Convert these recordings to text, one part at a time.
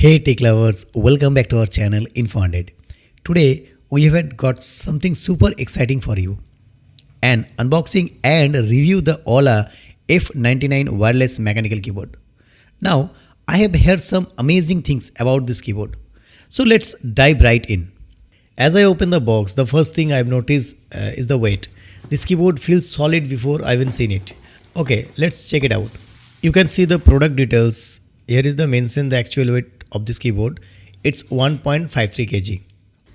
Hey tech lovers, welcome back to our channel InfoHundred. Today we have got something super exciting for you. An unboxing and review the Aula F 99 wireless mechanical keyboard. Now I have heard some amazing things about this keyboard. So let's dive right in. As I open the box, the first thing I've noticed is the weight. This keyboard feels solid before I even seen it. Okay, let's check it out. You can see the product details. Here is the mention the actual weight of this keyboard. It's 1.53 kg.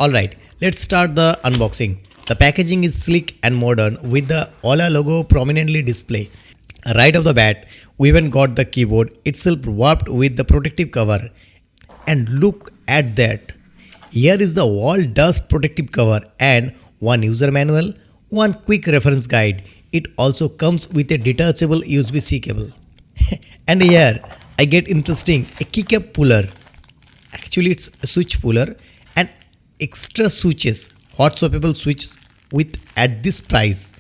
Alright, let's start the unboxing. The packaging is sleek and modern with the Aula logo prominently displayed. Right off the bat, we even got the keyboard itself wrapped with the protective cover. And look at that. Here is the wall dust protective cover and one user manual, one quick reference guide. It also comes with a detachable USB-C cable. And here I get interesting, a keycap puller. Actually it's a switch puller and extra switches, hot swappable switches with at this price.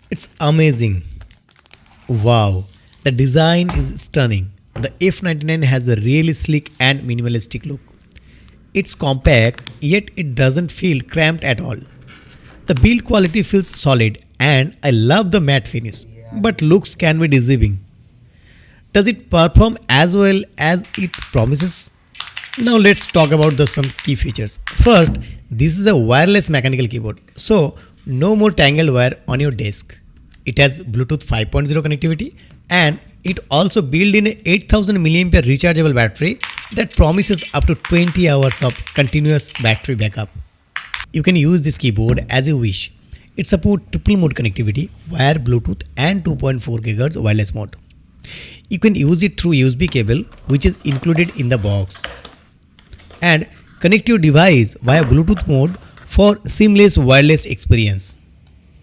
It's amazing. Wow, the design is stunning. The F99 has a really sleek and minimalistic look. It's compact, yet it doesn't feel cramped at all. The build quality feels solid and I love the matte finish, but looks can be deceiving. Does it perform as well as it promises? Now let's talk about some key features. First, this is a wireless mechanical keyboard, so no more tangled wire on your desk. It has Bluetooth 5.0 connectivity and it also built in a 8000 mAh rechargeable battery that promises up to 20 hours of continuous battery backup. You can use this keyboard as you wish. It supports triple mode connectivity, wire Bluetooth and 2.4 GHz wireless mode. You can use it through USB cable which is included in the box. And connect your device via Bluetooth mode for seamless wireless experience.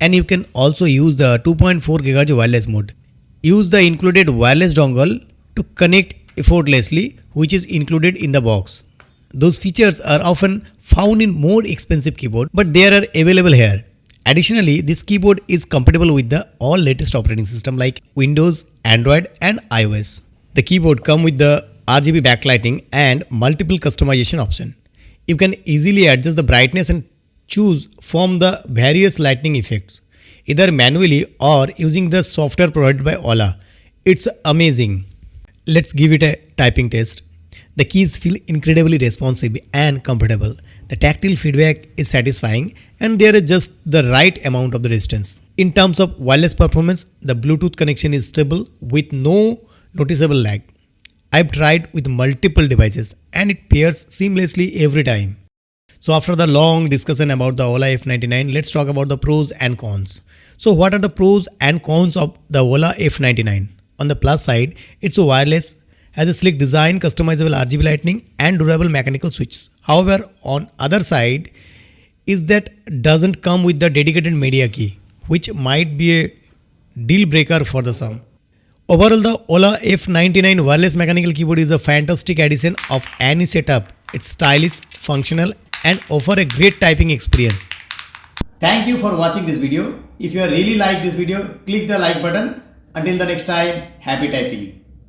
And you can also use the 2.4 GHz wireless mode. Use the included wireless dongle to connect effortlessly, which is included in the box. Those features are often found in more expensive keyboard, but they are available here. Additionally, this keyboard is compatible with the all latest operating system like Windows, Android and iOS. The keyboard comes with the RGB backlighting and multiple customization options. You can easily adjust the brightness and choose from the various lighting effects, either manually or using the software provided by Aula. It's amazing. Let's give it a typing test. The keys feel incredibly responsive and comfortable. The tactile feedback is satisfying and there is just the right amount of the distance. In terms of wireless performance, the Bluetooth connection is stable with no noticeable lag. I've tried with multiple devices and it pairs seamlessly every time. So after the long discussion about the Aula F99, let's talk about the pros and cons. So what are the pros and cons of the Aula F99? On the plus side, it's wireless, has a sleek design, customizable RGB lighting and durable mechanical switches. However, on other side is that doesn't come with the dedicated media key, which might be a deal breaker for the some. Overall, the Aula F99 wireless mechanical keyboard is a fantastic addition of any setup. It's stylish, functional and offer a great typing experience. Thank you for watching this video. If you really like this video, click the like button. Until the next time, happy typing.